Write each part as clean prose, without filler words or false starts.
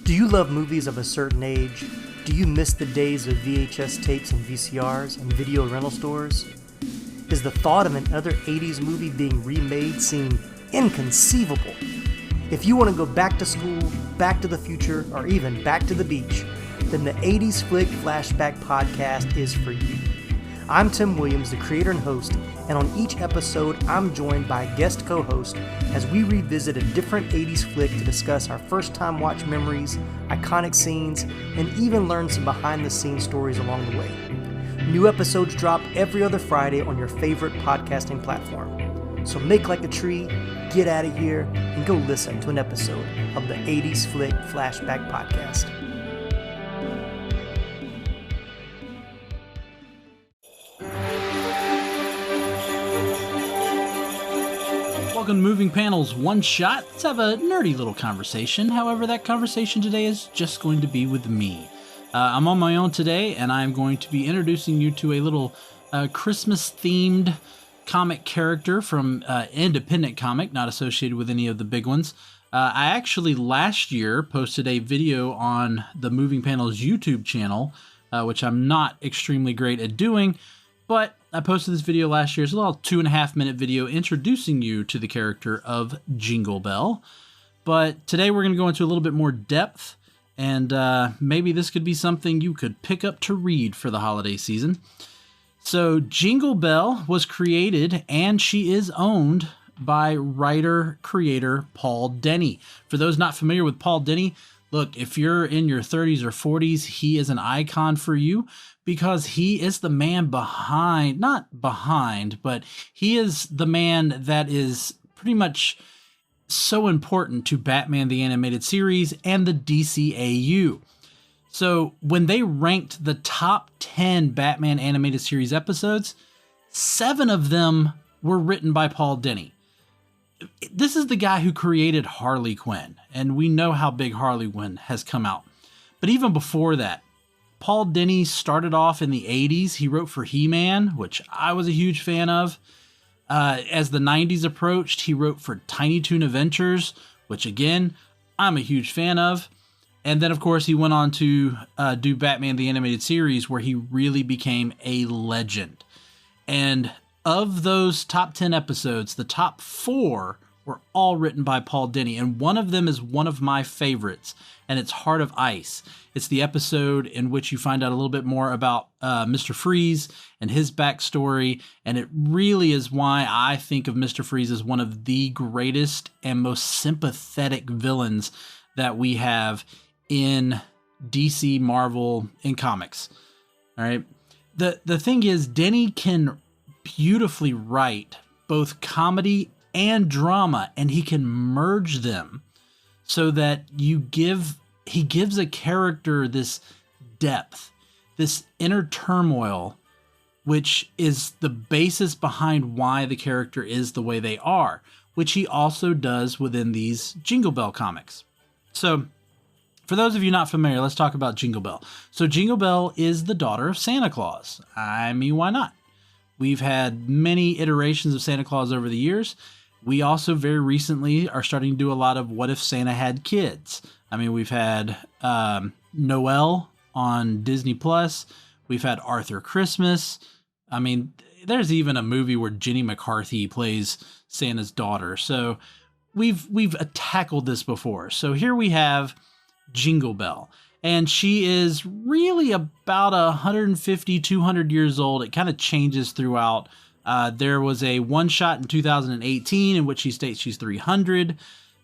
Do you love movies of a certain age? Do you miss the days of VHS tapes and VCRs and video rental stores? Is the thought of another 80s movie being remade seem inconceivable? If you want to go back to school, back to the future, or even back to the beach, then the 80s Flick Flashback Podcast is for you. I'm Tim Williams, the creator and host, and on each episode, I'm joined by a guest co-host as we revisit a different 80s flick to discuss our first-time watch memories, iconic scenes, and even learn some behind-the-scenes stories along the way. New episodes drop every other Friday on your favorite podcasting platform. So make like a tree, get out of here, and go listen to an episode of the 80s Flick Flashback Podcast. Welcome to Moving Panels One Shot. Let's have a nerdy little conversation. However, that conversation today is just going to be with me. I'm on my own today, and I'm going to be introducing you to a little Christmas-themed comic character from independent comic, not associated with any of the big ones. I actually last year posted a video on the Moving Panels YouTube channel, which I'm not extremely great at doing, but I posted this video last year. It's a little 2.5-minute video introducing you to the character of Jingle Belle. But today we're going to go into a little bit more depth, and maybe this could be something you could pick up to read for the holiday season. So Jingle Belle was created, and she is owned by writer-creator Paul Dini. For those not familiar with Paul Dini, look, if you're in your 30s or 40s, he is an icon for you because he is the man behind, not behind, but he is the man that is pretty much so important to Batman the Animated Series and the DCAU. So when they ranked the top 10 Batman Animated Series episodes, 7 of them were written by Paul Dini. This is the guy who created Harley Quinn, and we know how big Harley Quinn has come out. But even before that, Paul Dini started off in the 80s. He wrote for He-Man, which I was a huge fan of. As the 90s approached, he wrote for Tiny Toon Adventures, which again, I'm a huge fan of. And then, of course, he went on to do Batman the Animated Series, where he really became a legend. And of those top 10 episodes, the top 4 were all written by Paul Dini, and one of them is one of my favorites, and it's Heart of Ice. It's the episode in which you find out a little bit more about Mr. Freeze and his backstory, and it really is why I think of Mr. Freeze as one of the greatest and most sympathetic villains that we have in DC, Marvel, and comics. All right. The thing is, Dini can beautifully write both comedy and drama, and he can merge them so that he gives a character this depth, this inner turmoil, which is the basis behind why the character is the way they are, which he also does within these Jingle Belle comics. So for those of you not familiar, let's talk about Jingle Belle. So Jingle Belle is the daughter of Santa Claus. I mean, why not? We've had many iterations of Santa Claus over the years. We also very recently are starting to do a lot of what if Santa had kids. I mean, we've had Noel on Disney Plus. We've had Arthur Christmas. I mean, there's even a movie where Jenny McCarthy plays Santa's daughter. So we've tackled this before. So here we have Jingle Belle, and she is really about 150, 200 years old. It kind of changes throughout. There was a one-shot in 2018 in which she states she's 300.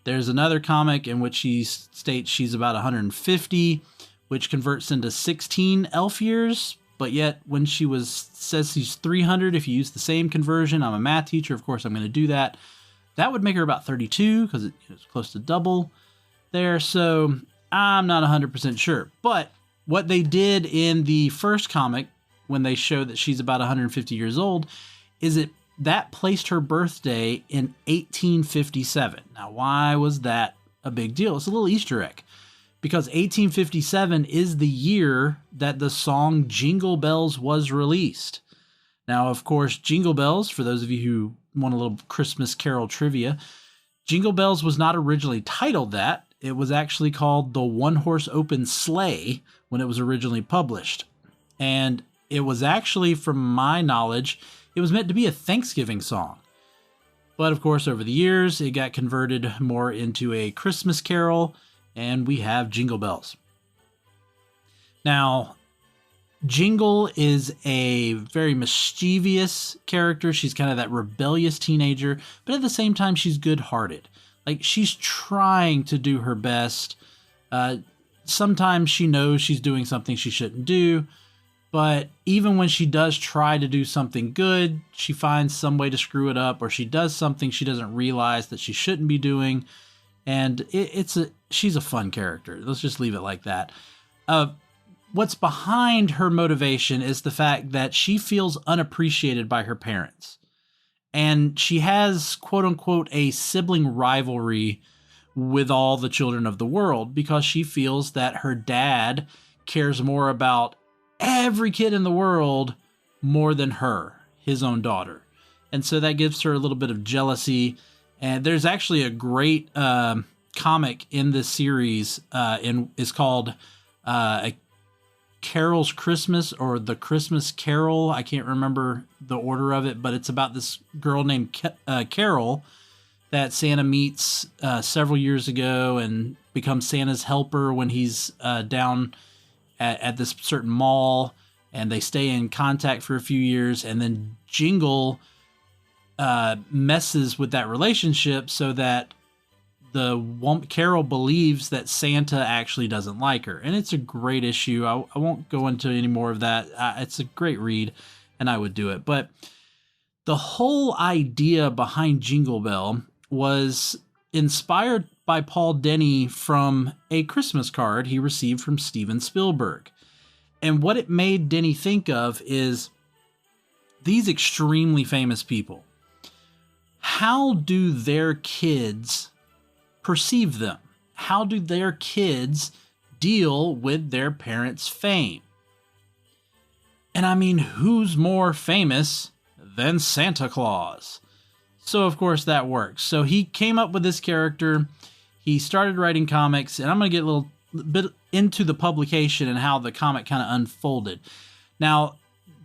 There's another comic in which she states she's about 150, which converts into 16 elf years. But yet, when she says she's 300, if you use the same conversion, I'm a math teacher, of course I'm going to do that. That would make her about 32 because it's close to double there. So I'm not 100% sure. But what they did in the first comic, when they show that she's about 150 years old, is that placed her birthday in 1857. Now, why was that a big deal? It's a little Easter egg, because 1857 is the year that the song Jingle Bells was released. Now, of course, Jingle Bells, for those of you who want a little Christmas Carol trivia, Jingle Bells was not originally titled that. it was actually called the One Horse Open Sleigh when it was originally published. And it was actually, from my knowledge, it was meant to be a Thanksgiving song. But of course, over the years, it got converted more into a Christmas carol, and we have Jingle Bells. Now, Jingle is a very mischievous character. She's kind of that rebellious teenager, but at the same time, she's good-hearted. Like, she's trying to do her best. Sometimes she knows she's doing something she shouldn't do, but even when she does try to do something good, she finds some way to screw it up, or she does something she doesn't realize that she shouldn't be doing. And she's a fun character. Let's just leave it like that. What's behind her motivation is the fact that she feels unappreciated by her parents. And she has, quote unquote, a sibling rivalry with all the children of the world because she feels that her dad cares more about every kid in the world more than her, his own daughter. And so that gives her a little bit of jealousy. And there's actually a great comic in this series. It's called A Carol's Christmas, or The Christmas Carol. I can't remember the order of it, but it's about this girl named Carol that Santa meets several years ago and becomes Santa's helper when he's down at this certain mall, and they stay in contact for a few years, and then Jingle messes with that relationship so that Carol believes that Santa actually doesn't like her. And it's a great issue. I won't go into any more of that. It's a great read, and I would do it. But the whole idea behind Jingle Belle was inspired by Paul Dini from a Christmas card he received from Steven Spielberg. And what it made Dini think of is these extremely famous people. How do their kids perceive them? How do their kids deal with their parents' fame? And I mean, who's more famous than Santa Claus? So of course that works. So he came up with this character. He started writing comics, and I'm going to get a little bit into the publication and how the comic kind of unfolded. Now,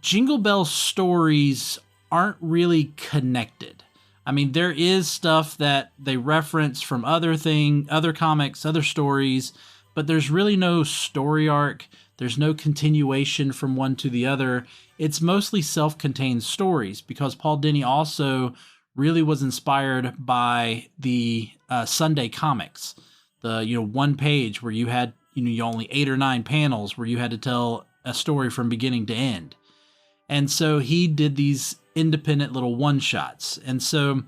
Jingle Bell's stories aren't really connected. I mean, there is stuff that they reference from other comics, other stories, but there's really no story arc. There's no continuation from one to the other. It's mostly self-contained stories because Paul Dini also really was inspired by the Sunday comics, the one page where you had you only 8 or 9 panels where you had to tell a story from beginning to end. And so he did these independent little one-shots. And so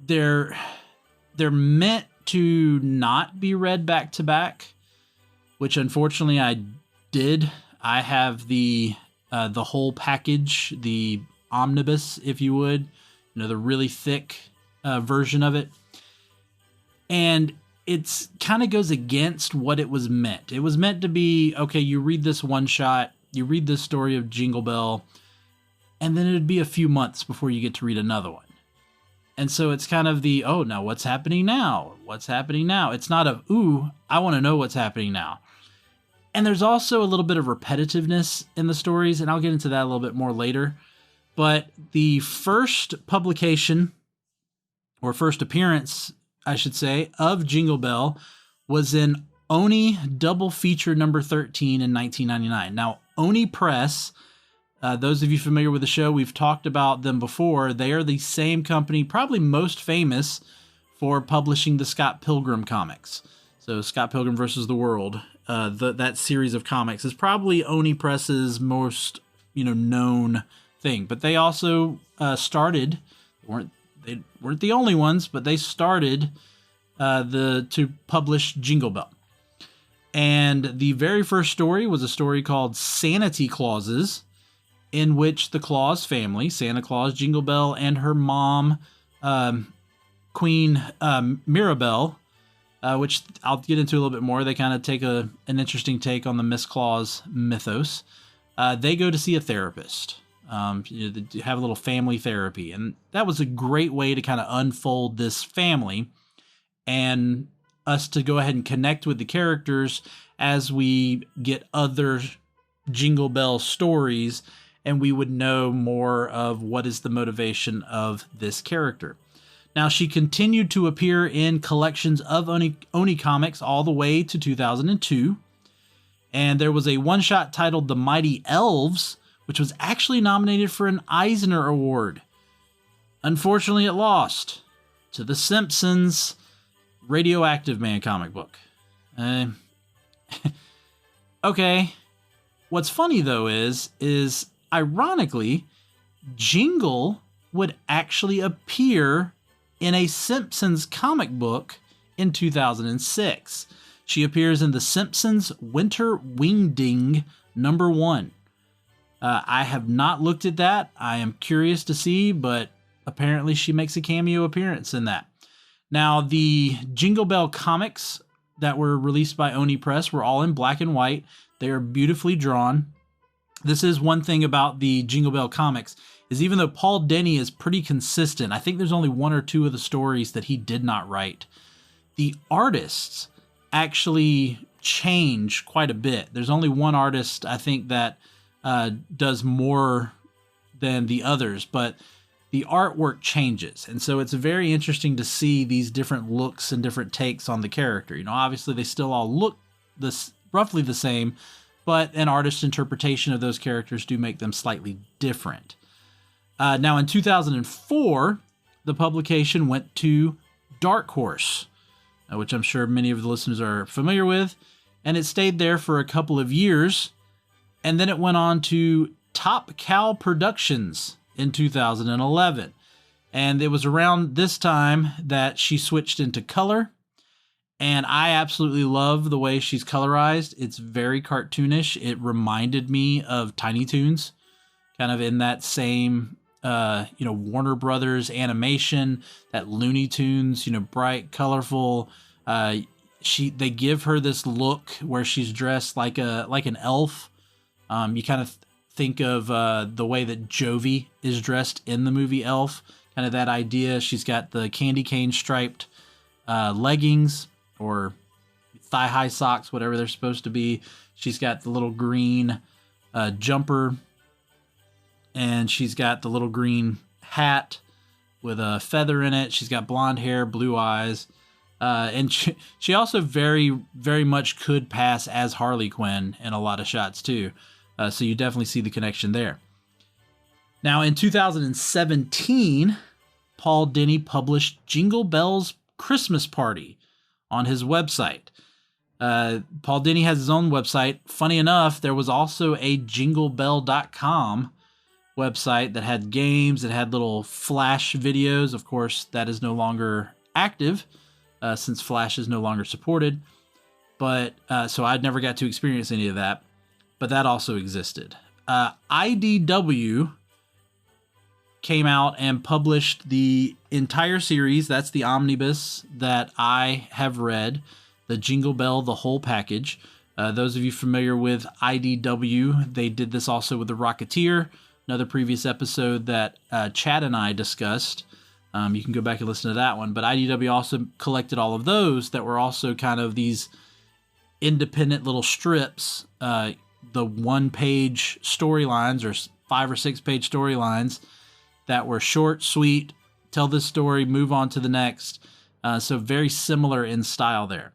they're meant to not be read back to back, which unfortunately I did. I have the whole package, the omnibus, if you would, the really thick version of it. And it's kind of goes against what it was meant. It was meant to be, okay, you read this one shot, you read this story of Jingle Belle, and then it'd be a few months before you get to read another one. And so it's kind of the, oh, now what's happening now? What's happening now? It's not of, ooh, I want to know what's happening now. And there's also a little bit of repetitiveness in the stories, and I'll get into that a little bit more later. But the first publication, or first appearance, I should say, of Jingle Belle was in Oni Double Feature number 13 in 1999. Now, Oni Press, those of you familiar with the show, we've talked about them before. They are the same company, probably most famous for publishing the Scott Pilgrim comics. So Scott Pilgrim versus the World, that series of comics is probably Oni Press's most known thing. But they also started, they weren't the only ones, but they started to publish Jingle Belle. And the very first story was a story called Sanity Clauses, in which the Claus family, Santa Claus, Jingle Belle, and her mom, Queen Mirabelle, which I'll get into a little bit more. They kind of take an interesting take on the Miss Claus mythos. They go to see a therapist. They have a little family therapy. And that was a great way to kind of unfold this family. And us to go ahead and connect with the characters as we get other Jingle Belle stories, and we would know more of what is the motivation of this character. Now, she continued to appear in collections of Oni comics all the way to 2002, and there was a one-shot titled The Mighty Elves, which was actually nominated for an Eisner Award. Unfortunately, it lost to The Simpsons Radioactive Man comic book. Okay. What's funny, though, is ironically, Jingle would actually appear in a Simpsons comic book in 2006. She appears in The Simpsons Winter Wingding #1. I have not looked at that. I am curious to see, but apparently she makes a cameo appearance in that. Now, the Jingle Belle comics that were released by Oni Press were all in black and white. They are beautifully drawn. This is one thing about the Jingle Belle comics, is even though Paul Dini is pretty consistent, I think there's only one or two of the stories that he did not write. The artists actually change quite a bit. There's only one artist, I think, that does more than the others, but the artwork changes. And so it's very interesting to see these different looks and different takes on the character. You know, obviously they still all look roughly the same, but an artist's interpretation of those characters do make them slightly different. Now, in 2004, the publication went to Dark Horse, which I'm sure many of the listeners are familiar with, and it stayed there for a couple of years, and then it went on to Top Cow Productions in 2011. And it was around this time that she switched into color, and I absolutely love the way she's colorized. It's very cartoonish. It reminded me of Tiny Toons, kind of in that same, Warner Brothers animation, that Looney Tunes, bright, colorful. They give her this look where she's dressed like an elf. You kind of think of the way that Jovi is dressed in the movie Elf, kind of that idea. She's got the candy cane striped leggings, or thigh-high socks, whatever they're supposed to be. She's got the little green jumper, and she's got the little green hat with a feather in it. She's got blonde hair, blue eyes, and she also very, very much could pass as Harley Quinn in a lot of shots too. So you definitely see the connection there. Now, in 2017, Paul Dini published Jingle Belle's Christmas Party on his website. Paul Dini has his own website. Funny enough, there was also a jinglebelle.com website that had games, it had little Flash videos. Of course, that is no longer active since Flash is no longer supported. But so I never got to experience any of that. But that also existed. IDW came out and published the entire series. That's the omnibus that I have read, the Jingle Belle, the whole package. Those of you familiar with IDW, they did this also with The Rocketeer, another previous episode that Chad and I discussed. You can go back and listen to that one. But IDW also collected all of those that were also kind of these independent little strips, the one-page storylines or 5 or 6 page storylines that were short, sweet, tell this story, move on to the next. So very similar in style there.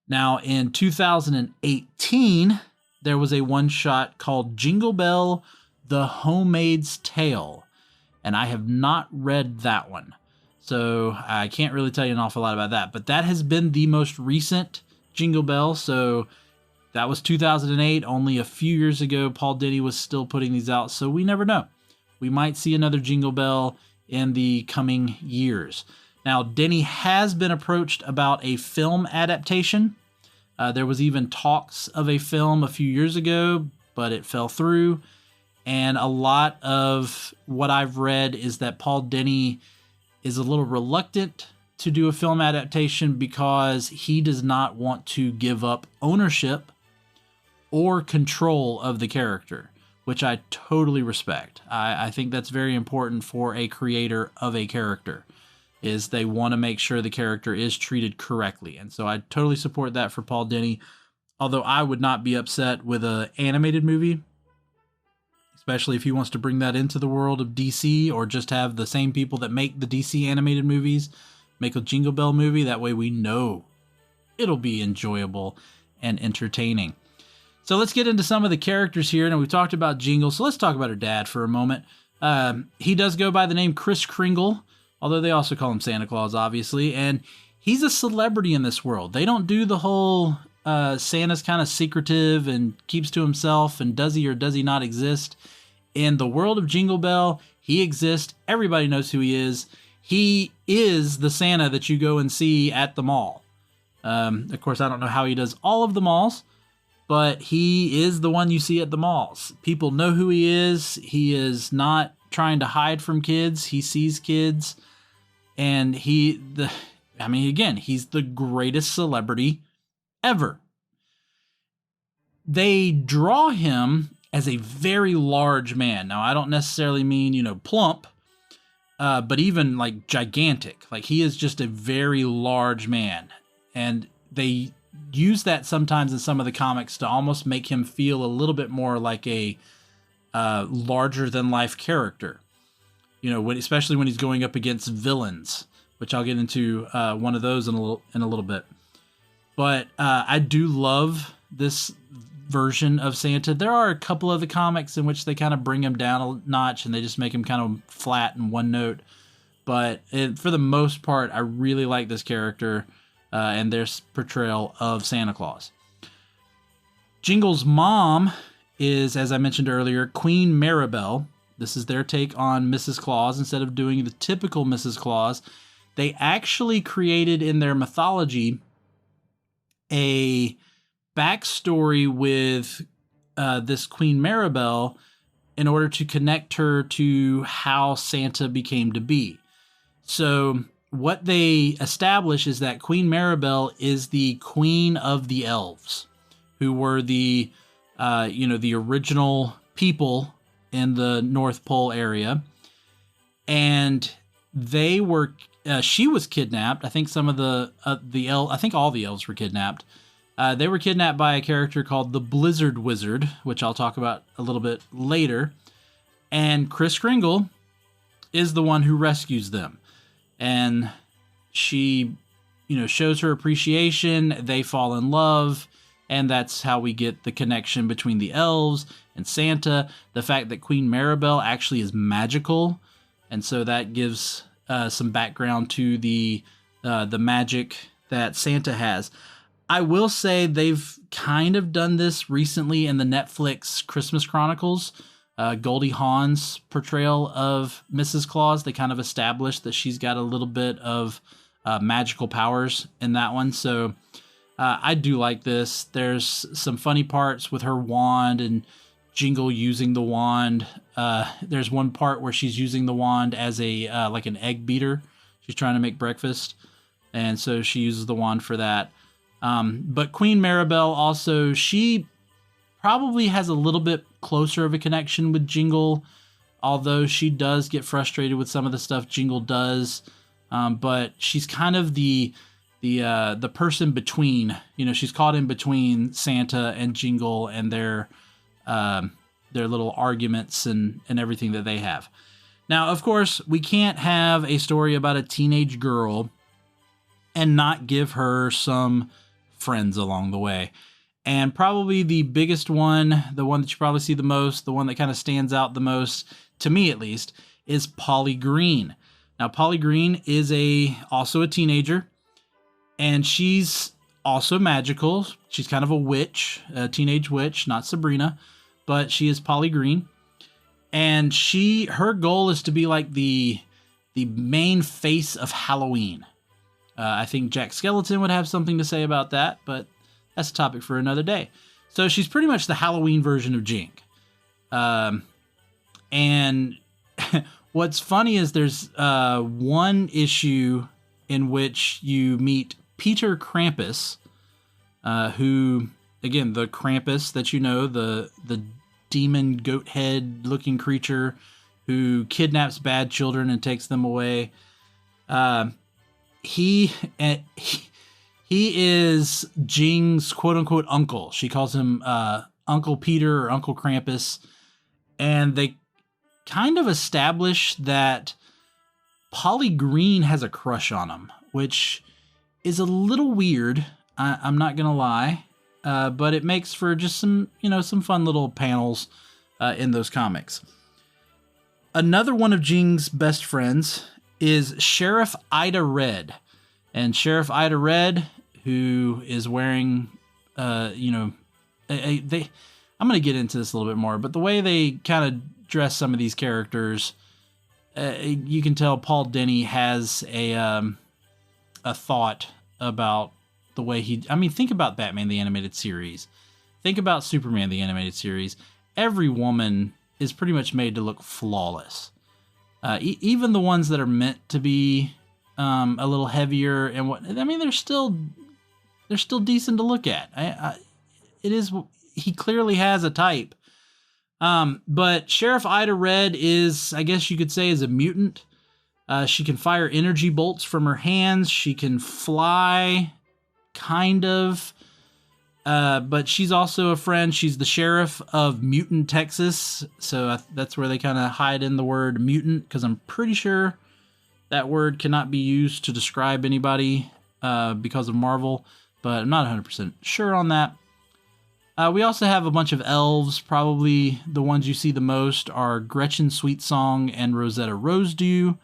Now, in 2018, there was a one-shot called Jingle Belle, The Homemaid's Tale, and I have not read that one. So I can't really tell you an awful lot about that, but that has been the most recent Jingle Belle. So that was 2008, only a few years ago. Paul Dini was still putting these out, so we never know. We might see another Jingle Belle in the coming years. Now, Dini has been approached about a film adaptation. There was even talks of a film a few years ago, but it fell through. And a lot of what I've read is that Paul Dini is a little reluctant to do a film adaptation because he does not want to give up ownership or control of the character, which I totally respect. I think that's very important for a creator of a character. is they want to make sure the character is treated correctly. And so I totally support that for Paul Dini. Although I would not be upset with an animated movie, especially if he wants to bring that into the world of DC, or just have the same people that make the DC animated movies make a Jingle Belle movie. That way we know it'll be enjoyable and entertaining. So let's get into some of the characters here. Now, we've talked about Jingle, so let's talk about her dad for a moment. He does go by the name Kris Kringle, although they also call him Santa Claus, obviously, and he's a celebrity in this world. They don't do the whole Santa's kind of secretive and keeps to himself, and does he or does he not exist. In the world of Jingle Belle, he exists. Everybody knows who he is. He is the Santa that you go and see at the mall. Of course, I don't know how he does all of the malls, but he is the one you see at the malls. People know who he is. He is not trying to hide from kids. He sees kids, and he's the greatest celebrity ever. They draw him as a very large man. Now, I don't necessarily mean, plump, but even like gigantic. Like, he is just a very large man. And they use that sometimes in some of the comics to almost make him feel a little bit more like a larger than life character. Especially when he's going up against villains, which I'll get into one of those in a little bit. But I do love this version of Santa. There are a couple of the comics in which they kind of bring him down a notch and they just make him kind of flat and one note. But for the most part, I really like this character and their portrayal of Santa Claus. Jingle's mom is, as I mentioned earlier, Queen Maribel. This is their take on Mrs. Claus. Instead of doing the typical Mrs. Claus, they actually created in their mythology a backstory with this Queen Maribel in order to connect her to how Santa became to be. So what they establish is that Queen Maribel is the queen of the elves, who were the original people in the North Pole area, and she was kidnapped. I think some of I think all the elves were kidnapped. They were kidnapped by a character called the Blizzard Wizard, which I'll talk about a little bit later. And Kris Kringle is the one who rescues them. And she, shows her appreciation. They fall in love. And that's how we get the connection between the elves and Santa. The fact that Queen Maribel actually is magical. And so that gives some background to the magic that Santa has. I will say they've kind of done this recently in the Netflix Christmas Chronicles. Goldie Hawn's portrayal of Mrs. Claus, they kind of established that she's got a little bit of magical powers in that one. So I do like this. There's some funny parts with her wand and Jingle using the wand. There's one part where she's using the wand as a like an egg beater. She's trying to make breakfast, and so she uses the wand for that. But Queen Maribel also, she probably has a little bit closer of a connection with Jingle, although she does get frustrated with some of the stuff Jingle does. But she's kind of the person between, she's caught in between Santa and Jingle and their little arguments and everything that they have. Now, of course, we can't have a story about a teenage girl and not give her some friends along the way. And probably the biggest one, the one that you probably see the most, the one that kind of stands out the most, to me at least, is Polly Green. Now, Polly Green is also a teenager, and she's also magical. She's kind of a witch, a teenage witch, not Sabrina, but she is Polly Green. And her goal is to be like the main face of Halloween. I think Jack Skellington would have something to say about that, but that's a topic for another day. So she's pretty much the Halloween version of Jink. And what's funny is there's one issue in which you meet Peter Krampus, who, again, the Krampus that the demon goat head looking creature who kidnaps bad children and takes them away. He is Jing's quote-unquote uncle. She calls him Uncle Peter or Uncle Krampus. And they kind of establish that Polly Green has a crush on him, which is a little weird. I'm not going to lie. But it makes for just some fun little panels in those comics. Another one of Jing's best friends is Sheriff Ida Red. And Sheriff Ida Red, who is wearing, I'm going to get into this a little bit more, but the way they kind of dress some of these characters, you can tell Paul Dini has a thought about the way think about Batman the Animated Series. Think about Superman the Animated Series. Every woman is pretty much made to look flawless. Even the ones that are meant to be a little heavier and they're still decent to look at. He clearly has a type. But Sheriff Ida Red is, I guess you could say, is a mutant. She can fire energy bolts from her hands. She can fly, kind of. But she's also a friend. She's the sheriff of Mutant, Texas. So that's where they kind of hide in the word mutant, because I'm pretty sure that word cannot be used to describe anybody because of Marvel, but I'm not 100% sure on that. We also have a bunch of elves. Probably the ones you see the most are Gretchen Sweetsong and Rosetta Rosedew.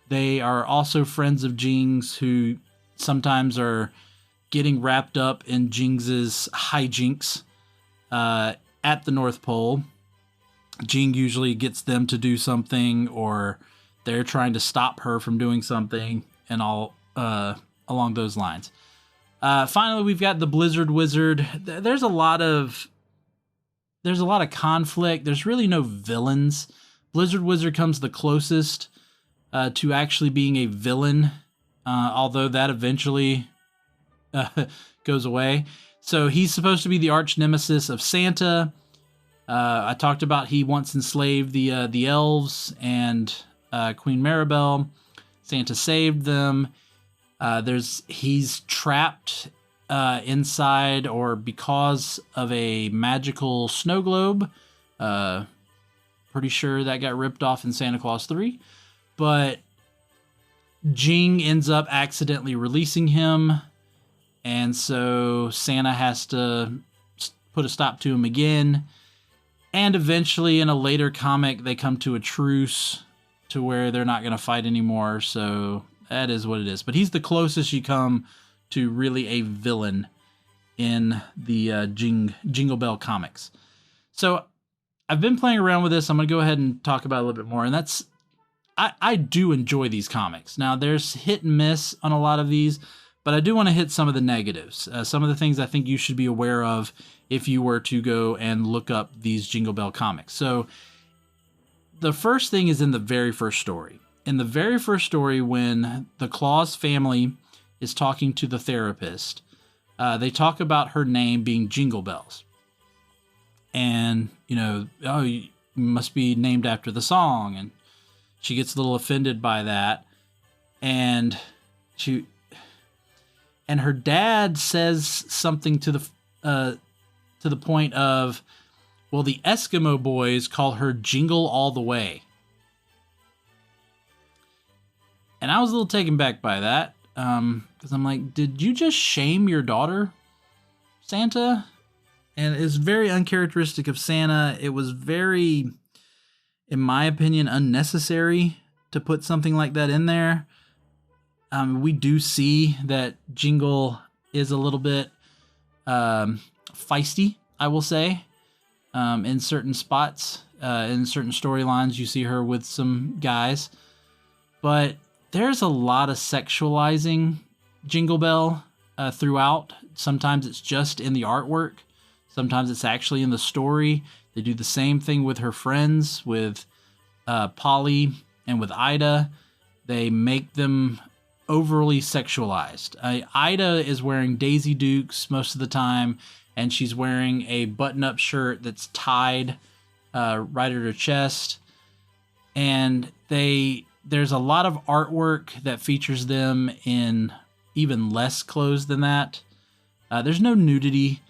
They are also friends of Jing's, who sometimes are getting wrapped up in Jing's hijinks at the North Pole. Jing usually gets them to do something, or they're trying to stop her from doing something, and all along those lines. Finally, we've got the Blizzard Wizard. There's a lot of conflict. There's really no villains. Blizzard Wizard comes the closest to actually being a villain, although that eventually goes away. So he's supposed to be the arch nemesis of Santa. I talked about he once enslaved the elves and Queen Maribel. Santa saved them. He's trapped inside or because of a magical snow globe. Pretty sure that got ripped off in Santa Claus 3. But Jing ends up accidentally releasing him, and so Santa has to put a stop to him again. And eventually, in a later comic, they come to a truce to where they're not going to fight anymore. So that is what it is. But he's the closest you come to really a villain in the Jingle Belle comics. So I've been playing around with this. I'm going to go ahead and talk about it a little bit more. And I do enjoy these comics. Now, there's hit and miss on a lot of these, but I do want to hit some of the negatives. Some of the things I think you should be aware of if you were to go and look up these Jingle Belle comics. So the first thing is in the very first story. In the very first story, when the Claus family is talking to the therapist, they talk about her name being Jingle Bells. And, you must be named after the song. And she gets a little offended by that. And her dad says something to the point of, well, the Eskimo boys call her Jingle All the Way. And I was a little taken back by that, because I'm like, did you just shame your daughter, Santa? And it's very uncharacteristic of Santa. It was very, in my opinion, unnecessary to put something like that in there. We do see that Jingle is a little bit feisty, I will say, in certain spots, in certain storylines. You see her with some guys, but there's a lot of sexualizing Jingle Belle throughout. Sometimes it's just in the artwork. Sometimes it's actually in the story. They do the same thing with her friends, with Polly and with Ida. They make them overly sexualized. Ida is wearing Daisy Dukes most of the time, and she's wearing a button-up shirt that's tied right at her chest. And they there's a lot of artwork that features them in even less clothes than that. There's no nudity,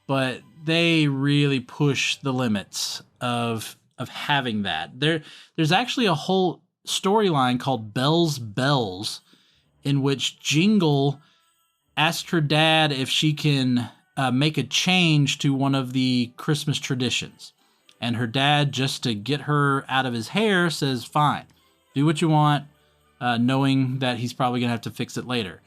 but they really push the limits of having that. There's actually a whole storyline called Belle's Bells, in which Jingle asked her dad if she can make a change to one of the Christmas traditions. And her dad, just to get her out of his hair, says, fine, do what you want, knowing that he's probably going to have to fix it later.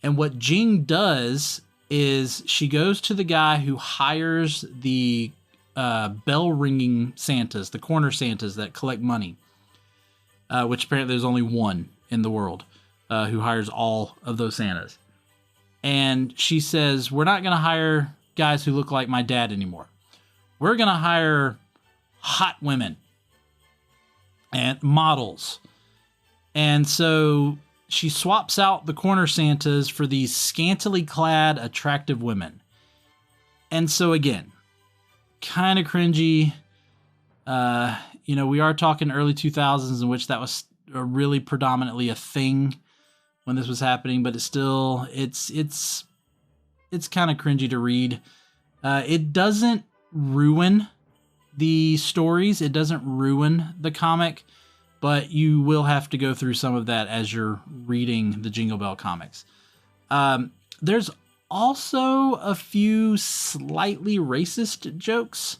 And what Jing does is she goes to the guy who hires the bell-ringing Santas, the corner Santas that collect money, which apparently there's only one in the world who hires all of those Santas. And she says, we're not going to hire guys who look like my dad anymore. We're going to hire hot women and models. And so she swaps out the corner Santas for these scantily clad, attractive women. And so again, kind of cringy. We are talking early 2000s in which that was really predominantly a thing when this was happening, but it's still, it's kind of cringy to read. It doesn't ruin the stories. It doesn't ruin the comic, but you will have to go through some of that as you're reading the Jingle Belle comics. There's also a few slightly racist jokes.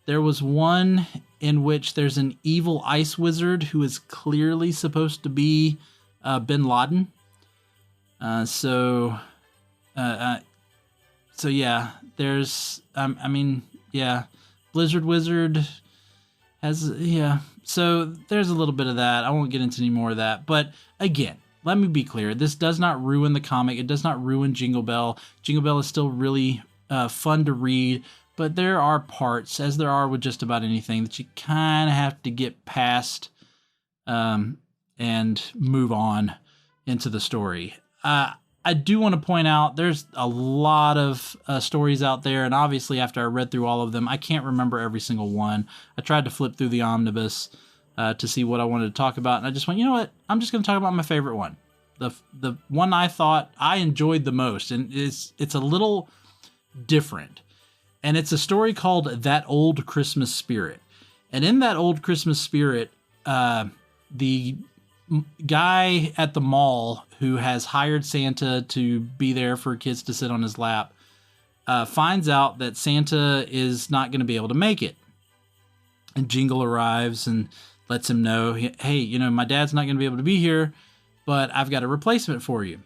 There was one in which there's an evil ice wizard who is clearly supposed to be Bin Laden. So yeah, there's, Blizzard Wizard has, so there's a little bit of that. I won't get into any more of that, but again, let me be clear. This does not ruin the comic. It does not ruin Jingle Belle. Jingle Belle is still really fun to read, but there are parts, as there are with just about anything, that you kind of have to get past and move on into the story. I do want to point out there's a lot of stories out there, and obviously after I read through all of them, I can't remember every single one. I tried to flip through the omnibus to see what I wanted to talk about, and I just went, you know what? I'm just going to talk about my favorite one. The one I thought I enjoyed the most, and it's a little different. And it's a story called That Old Christmas Spirit. And in That Old Christmas Spirit, the guy at the mall who has hired Santa to be there for kids to sit on his lap finds out that Santa is not going to be able to make it. And Jingle arrives and lets him know, hey, my dad's not going to be able to be here, but I've got a replacement for you.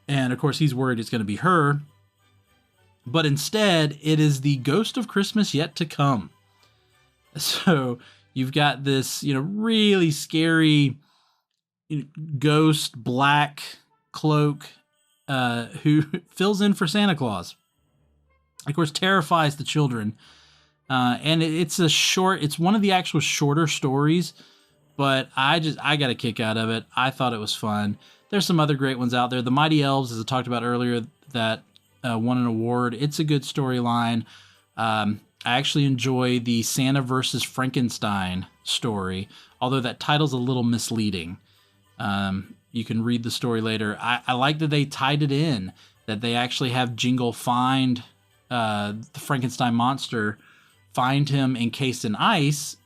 And of course, he's worried it's going to be her. But instead, it is the ghost of Christmas yet to come. So you've got this, really scary ghost black cloak who fills in for Santa Claus. Of course, terrifies the children. And it's one of the actual shorter stories, but I got a kick out of it. I thought it was fun. There's some other great ones out there. The Mighty Elves, as I talked about earlier, that won an award. It's a good storyline. I actually enjoy the Santa versus Frankenstein story, although that title's a little misleading. You can read the story later. I like that they tied it in, that they actually have Jingle find the Frankenstein monster, find him encased in ice,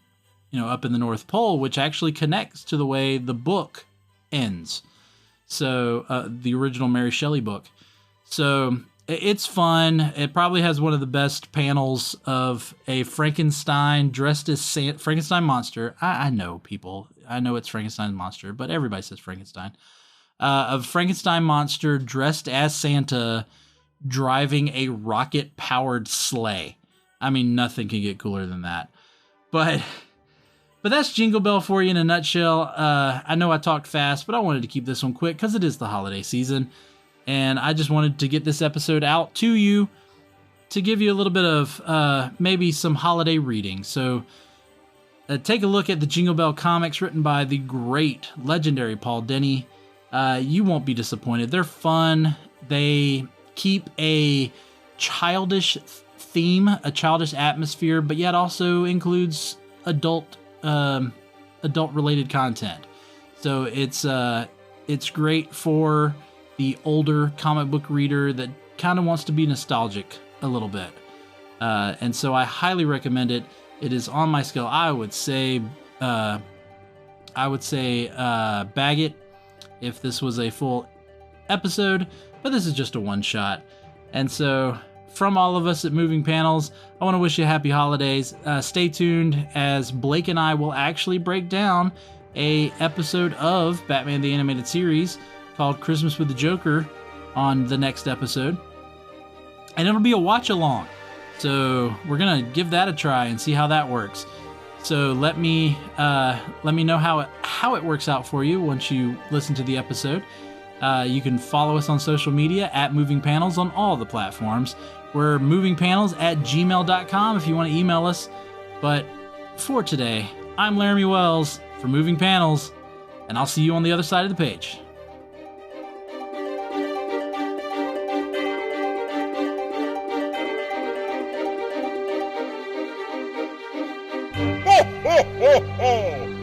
up in the North Pole, which actually connects to the way the book ends. So the original Mary Shelley book. So it's fun. It probably has one of the best panels of a Frankenstein dressed as Frankenstein monster. I know people. I know it's Frankenstein's monster, but everybody says Frankenstein. A Frankenstein monster dressed as Santa driving a rocket-powered sleigh. I mean, nothing can get cooler than that. But that's Jingle Belle for you in a nutshell. I know I talked fast, but I wanted to keep this one quick because it is the holiday season. And I just wanted to get this episode out to you to give you a little bit of maybe some holiday reading. So take a look at the Jingle Belle comics written by the great, legendary Paul Dini. You won't be disappointed. They're fun. They keep a childish theme, a childish atmosphere, but yet also includes adult-related content. So it's great for the older comic book reader that kind of wants to be nostalgic a little bit. And so I highly recommend it. It is on my scale. I would say bag it if this was a full episode, but this is just a one shot. And so from all of us at Moving Panels, I want to wish you happy holidays. Stay tuned as Blake and I will actually break down a episode of Batman the Animated Series called Christmas with the Joker on the next episode. And it'll be a watch along. So we're going to give that a try and see how that works. So let me know how it works out for you once you listen to the episode. You can follow us on social media at Moving Panels on all the platforms. We're movingpanels@gmail.com if you want to email us. But for today, I'm Laramy Wells for Moving Panels, and I'll see you on the other side of the page. Ho, ho, ho, ho!